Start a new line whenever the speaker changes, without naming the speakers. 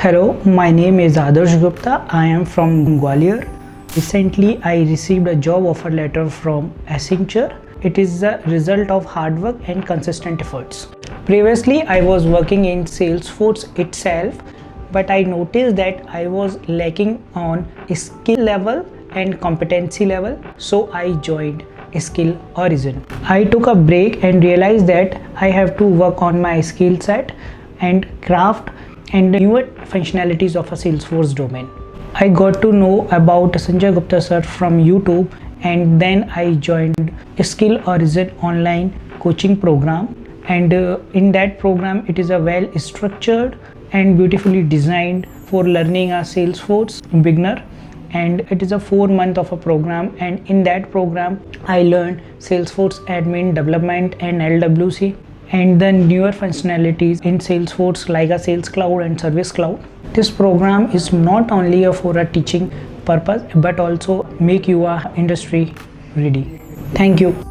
Hello, my name is Adarsh Gupta. I am from Gwalior. Recently, I received a job offer letter from Accenture. It is the result of hard work and consistent efforts. Previously, I was working in Salesforce itself, but I noticed that I was lacking on skill level and competency level, so I joined Skill Origin. I took a break and realized that I have to work on my skill set and craft and newer functionalities of a Salesforce domain. I got to know about Sanjay Gupta sir from YouTube, and then I joined Skill Origin online coaching program, and in that program it is a well structured and beautifully designed for learning a Salesforce beginner, and it is a 4 month of a program, and in that program I learned Salesforce admin development and LWC and the newer functionalities in Salesforce like a Sales Cloud and Service Cloud. This program is not only for a teaching purpose but also make you a industry ready. Thank you.